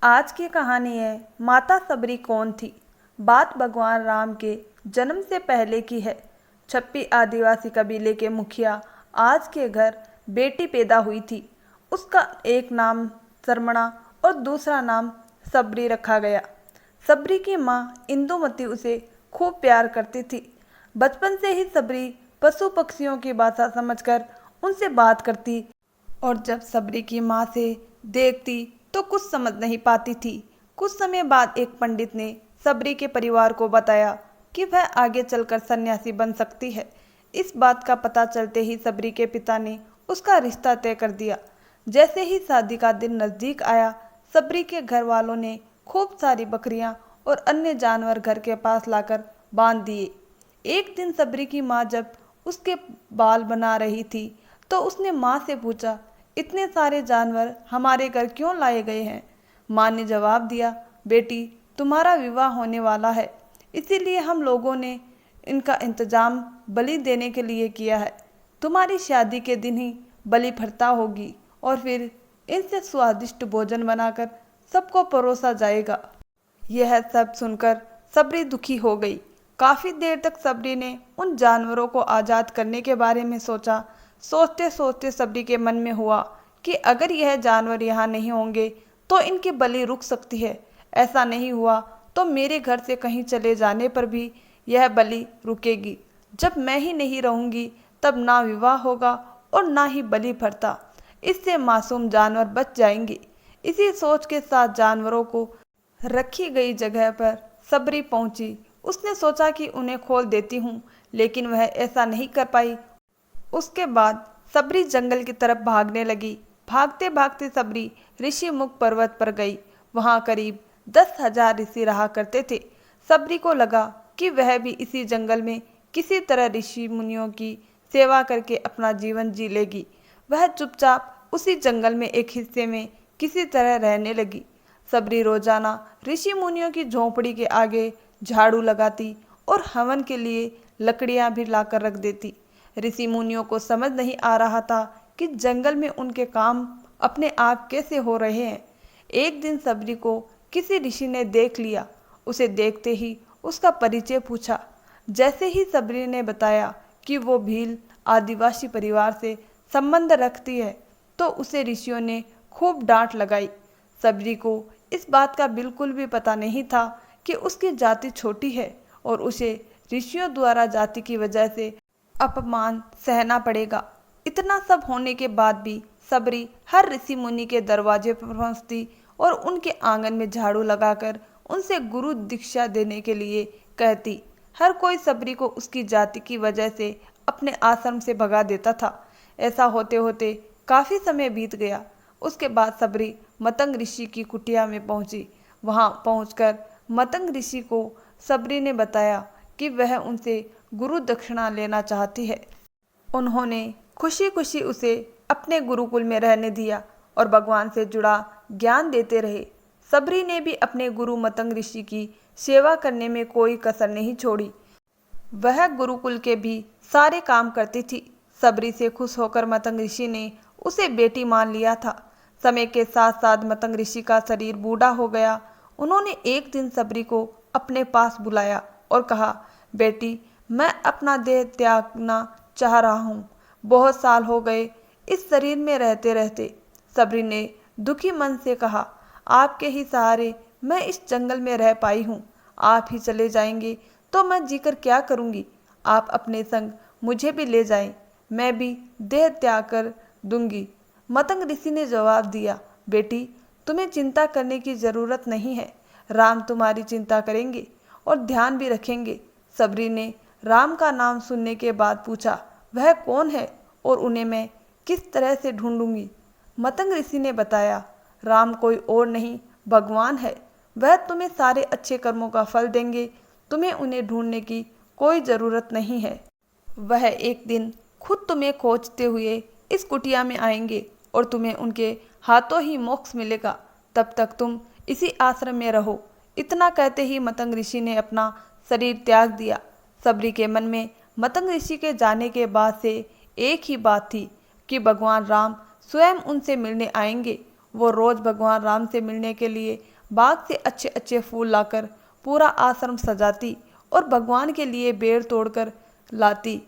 आज की कहानी है माता सबरी कौन थी। बात भगवान राम के जन्म से पहले की है। छप्पी आदिवासी कबीले के मुखिया आज के घर बेटी पैदा हुई थी। उसका एक नाम सरमणा और दूसरा नाम सबरी रखा गया। सबरी की माँ इंदुमती उसे खूब प्यार करती थी। बचपन से ही सबरी पशु पक्षियों की भाषा समझकर उनसे बात करती और जब सबरी की माँ से देखती तो कुछ समझ नहीं पाती थी। कुछ समय बाद एक पंडित ने सबरी के परिवार को बताया कि वह आगे चलकर सन्यासी बन सकती है। इस बात का पता चलते ही सबरी के पिता ने उसका रिश्ता तय कर दिया। जैसे ही शादी का दिन नज़दीक आया, सबरी के घर वालों ने खूब सारी बकरियां और अन्य जानवर घर के पास लाकर बांध दिए। एक दिन सबरी की माँ जब उसके बाल बना रही थी तो उसने माँ से पूछा, इतने सारे जानवर हमारे घर क्यों लाए गए हैं? माँ ने जवाब दिया, बेटी तुम्हारा विवाह होने वाला है, इसीलिए हम लोगों ने इनका इंतजाम बलि देने के लिए किया है। तुम्हारी शादी के दिन ही बलि प्रथा होगी और फिर इनसे स्वादिष्ट भोजन बनाकर सबको परोसा जाएगा। यह सब सुनकर सबरी दुखी हो गई। काफी देर तक सबरी ने उन जानवरों को आज़ाद करने के बारे में सोचा। सोचते सोचते सबरी के मन में हुआ कि अगर यह जानवर यहाँ नहीं होंगे तो इनकी बलि रुक सकती है। ऐसा नहीं हुआ तो मेरे घर से कहीं चले जाने पर भी यह बलि रुकेगी। जब मैं ही नहीं रहूँगी तब ना विवाह होगा और ना ही बलि प्रथा। इससे मासूम जानवर बच जाएंगे। इसी सोच के साथ जानवरों को रखी गई जगह पर सबरी पहुंची। उसने सोचा कि उन्हें खोल देती हूँ, लेकिन वह ऐसा नहीं कर पाई। उसके बाद सबरी जंगल की तरफ भागने लगी। भागते भागते सबरी ऋषि मुख पर्वत पर गई। वहां करीब 10,000 ऋषि रहा करते थे। सबरी को लगा कि वह भी इसी जंगल में किसी तरह ऋषि मुनियों की सेवा करके अपना जीवन जी लेगी। वह चुपचाप उसी जंगल में एक हिस्से में किसी तरह रहने लगी। सबरी रोजाना ऋषि मुनियों की झोंपड़ी के आगे झाड़ू लगाती और हवन के लिए लकड़ियां भी लाकर रख देती। ऋषि मुनियों को समझ नहीं आ रहा था कि जंगल में उनके काम अपने आप कैसे हो रहे हैं। एक दिन सबरी को किसी ऋषि ने देख लिया। उसे देखते ही उसका परिचय पूछा। जैसे ही सबरी ने बताया कि वो भील आदिवासी परिवार से संबंध रखती है तो उसे ऋषियों ने खूब डांट लगाई। सबरी को इस बात का बिल्कुल भी पता नहीं था कि उसकी जाति छोटी है और उसे ऋषियों द्वारा जाति की वजह से अपमान सहना पड़ेगा। इतना सब होने के बाद भी सबरी हर ऋषि मुनि के दरवाजे पर पहुंचती और उनके आंगन में झाड़ू लगाकर उनसे गुरु दीक्षा देने के लिए कहती। हर कोई सबरी को उसकी जाति की वजह से अपने आश्रम से भगा देता था। ऐसा होते होते काफी समय बीत गया। उसके बाद सबरी मतंग ऋषि की कुटिया में पहुंची। वहां पहुंचकर मतंग ऋषि को सबरी ने बताया कि वह उनसे गुरु दक्षिणा लेना चाहती है। उन्होंने खुशी खुशी उसे अपने गुरुकुल में रहने दिया और भगवान से जुड़ा ज्ञान देते रहे। सबरी ने भी अपने गुरु मतंग ऋषि की सेवा करने में कोई कसर नहीं छोड़ी। वह गुरुकुल के भी सारे काम करती थी। सबरी से खुश होकर मतंग ऋषि ने उसे बेटी मान लिया था। समय के साथ साथ मतंग ऋषि का शरीर बूढ़ा हो गया। उन्होंने एक दिन सबरी को अपने पास बुलाया और कहा, बेटी मैं अपना देह त्यागना चाह रहा हूँ। बहुत साल हो गए इस शरीर में रहते रहते। सबरी ने दुखी मन से कहा, आपके ही सहारे मैं इस जंगल में रह पाई हूँ। आप ही चले जाएंगे तो मैं जीकर क्या करूँगी? आप अपने संग मुझे भी ले जाएं, मैं भी देह त्याग कर दूंगी। मतंग ऋषि ने जवाब दिया, बेटी तुम्हें चिंता करने की जरूरत नहीं है। राम तुम्हारी चिंता करेंगे और ध्यान भी रखेंगे। सबरी ने राम का नाम सुनने के बाद पूछा, वह कौन है और उन्हें मैं किस तरह से ढूंढूंगी? मतंग ऋषि ने बताया, राम कोई और नहीं भगवान है। वह तुम्हें सारे अच्छे कर्मों का फल देंगे। तुम्हें उन्हें ढूंढने की कोई ज़रूरत नहीं है। वह एक दिन खुद तुम्हें खोजते हुए इस कुटिया में आएंगे और तुम्हें उनके हाथों ही मोक्ष मिलेगा। तब तक तुम इसी आश्रम में रहो। इतना कहते ही मतंग ऋषि ने अपना शरीर त्याग दिया। सबरी के मन में मतंग ऋषि के जाने के बाद से एक ही बात थी कि भगवान राम स्वयं उनसे मिलने आएंगे वो रोज़ भगवान राम से मिलने के लिए बाग से अच्छे अच्छे फूल लाकर पूरा आश्रम सजाती और भगवान के लिए बेर तोड़कर लाती।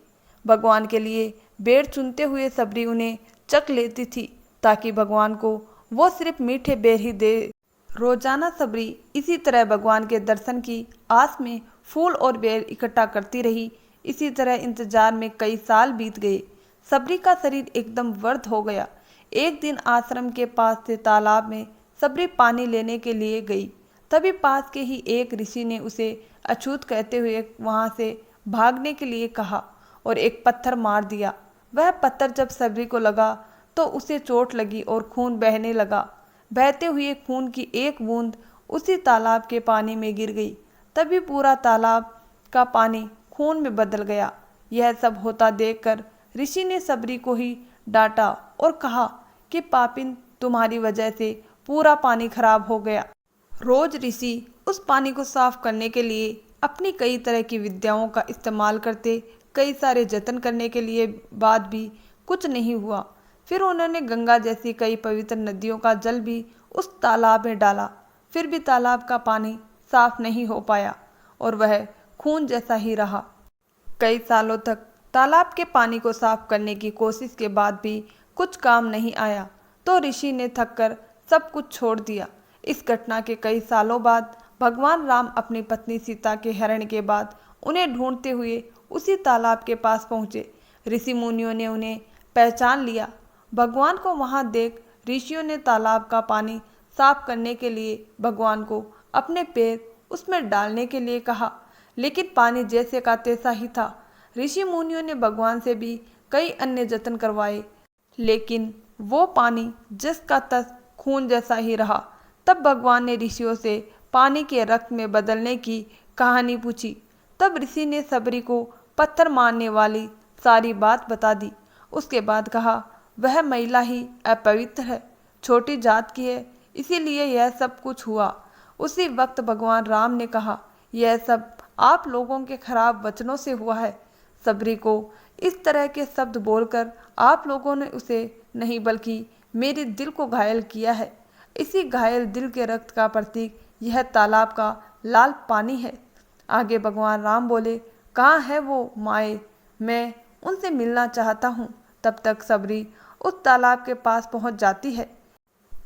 भगवान के लिए बेर चुनते हुए सबरी उन्हें चख लेती थी ताकि भगवान को वो सिर्फ मीठे बेर ही दे। रोजाना सबरी इसी तरह भगवान के दर्शन की आस में फूल और बेर इकट्ठा करती रही। इसी तरह इंतजार में कई साल बीत गए। सबरी का शरीर एकदम वर्द हो गया। एक दिन आश्रम के पास से तालाब में सबरी पानी लेने के लिए गई। तभी पास के ही एक ऋषि ने उसे अछूत कहते हुए वहां से भागने के लिए कहा और एक पत्थर मार दिया। वह पत्थर जब सबरी को लगा तो उसे चोट लगी और खून बहने लगा। बहते हुए खून की एक बूंद उसी तालाब के पानी में गिर गई। तभी पूरा तालाब का पानी खून में बदल गया। यह सब होता देखकर ऋषि ने सबरी को ही डांटा और कहा कि पापिन, तुम्हारी वजह से पूरा पानी खराब हो गया। रोज ऋषि उस पानी को साफ करने के लिए अपनी कई तरह की विद्याओं का इस्तेमाल करते। कई सारे जतन करने के लिए बाद भी कुछ नहीं हुआ। फिर उन्होंने गंगा जैसी कई पवित्र नदियों का जल भी उस तालाब में डाला, फिर भी तालाब का पानी साफ नहीं हो पाया और वह खून जैसा ही रहा। कई सालों तक तालाब के पानी को साफ करने की कोशिश के बाद भी कुछ काम नहीं आया तो ऋषि ने थककर सब कुछ छोड़ दिया। इस घटना के कई सालों बाद भगवान राम अपनी पत्नी सीता के हरण के बाद उन्हें ढूंढते हुए उसी तालाब के पास पहुँचे। ऋषि मुनियों ने उन्हें पहचान लिया। भगवान को वहां देख ऋषियों ने तालाब का पानी साफ करने के लिए भगवान को अपने पैर उसमें डालने के लिए कहा, लेकिन पानी जैसे का तैसा ही था। ऋषि मुनियों ने भगवान से भी कई अन्य जतन करवाए, लेकिन वो पानी जिस का तस खून जैसा ही रहा। तब भगवान ने ऋषियों से पानी के रक्त में बदलने की कहानी पूछी। तब ऋषि ने सबरी को पत्थर मारने वाली सारी बात बता दी। उसके बाद कहा, वह महिला ही अपवित्र है, छोटी जात की है, इसीलिए यह सब कुछ हुआ। उसी वक्त भगवान राम ने कहा, यह सब आप लोगों के खराब वचनों से हुआ है। सबरी को इस तरह के शब्द बोलकर आप लोगों ने उसे नहीं बल्कि मेरे दिल को घायल किया है। इसी घायल दिल के रक्त का प्रतीक यह तालाब का लाल पानी है। आगे भगवान राम बोले, कहाँ है वो माए, मैं उनसे मिलना चाहता हूँ। तब तक सबरी उस तालाब के पास पहुँच जाती है।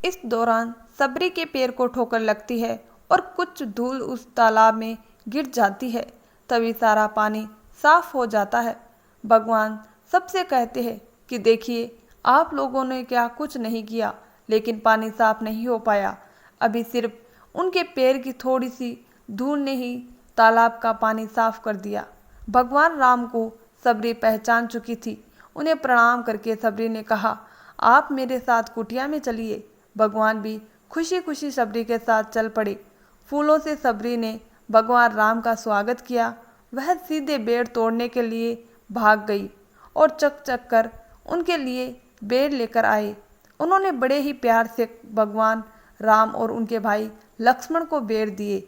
इस दौरान सबरी के पैर को ठोकर लगती है और कुछ धूल उस तालाब में गिर जाती है। तभी सारा पानी साफ हो जाता है। भगवान सबसे कहते हैं कि देखिए, आप लोगों ने क्या कुछ नहीं किया, लेकिन पानी साफ नहीं हो पाया। अभी सिर्फ उनके पैर की थोड़ी सी धूल ने ही तालाब का पानी साफ कर दिया। भगवान राम को सबरी पहचान चुकी थी। उन्हें प्रणाम करके सबरी ने कहा, आप मेरे साथ कुटिया में चलिए। भगवान भी खुशी खुशी सबरी के साथ चल पड़े। फूलों से सबरी ने भगवान राम का स्वागत किया। वह सीधे बेर तोड़ने के लिए भाग गई और चक चक कर उनके लिए बेर लेकर आए। उन्होंने बड़े ही प्यार से भगवान राम और उनके भाई लक्ष्मण को बेर दिए।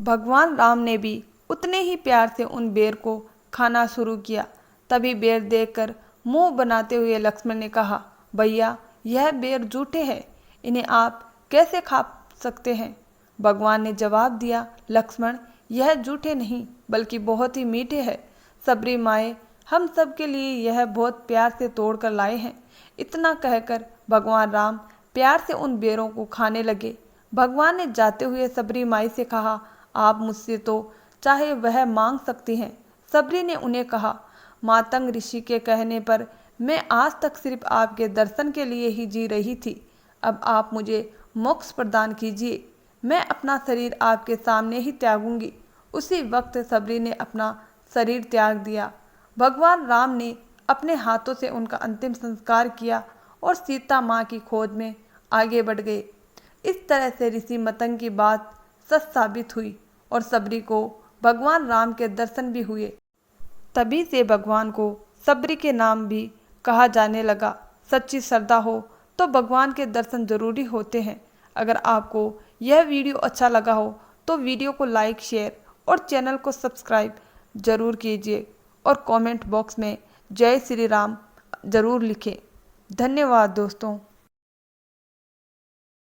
भगवान राम ने भी उतने ही प्यार से उन बेर को खाना शुरू किया। तभी बेर देखकर मुंह बनाते हुए लक्ष्मण ने कहा, भैया, यह बेर जूठे हैं, इन्हें आप कैसे खा सकते हैं? भगवान ने जवाब दिया, लक्ष्मण, यह जूठे नहीं बल्कि बहुत ही मीठे हैं। सबरी माए, हम सब के लिए यह बहुत प्यार से तोड़ कर लाए हैं। इतना कहकर भगवान राम प्यार से उन बेरों को खाने लगे। भगवान ने जाते हुए सबरी माई से कहा, आप मुझसे तो चाहे वह मांग सकती हैं। सबरी ने उन्हें कहा, मातंग ऋषि के कहने पर मैं आज तक सिर्फ आपके दर्शन के लिए ही जी रही थी। अब आप मुझे मोक्ष प्रदान कीजिए। मैं अपना शरीर आपके सामने ही त्यागूंगी। उसी वक्त सबरी ने अपना शरीर त्याग दिया। भगवान राम ने अपने हाथों से उनका अंतिम संस्कार किया और सीता माँ की खोज में आगे बढ़ गए। इस तरह से ऋषि मतंग की बात सच साबित हुई और सबरी को भगवान राम के दर्शन भी हुए। तभी से भगवान को सबरी के नाम भी कहा जाने लगा। सच्ची श्रद्धा हो तो भगवान के दर्शन जरूरी होते हैं। अगर आपको यह वीडियो अच्छा लगा हो तो वीडियो को लाइक, शेयर और चैनल को सब्सक्राइब जरूर कीजिए और कमेंट बॉक्स में जय श्री राम जरूर लिखें। धन्यवाद दोस्तों।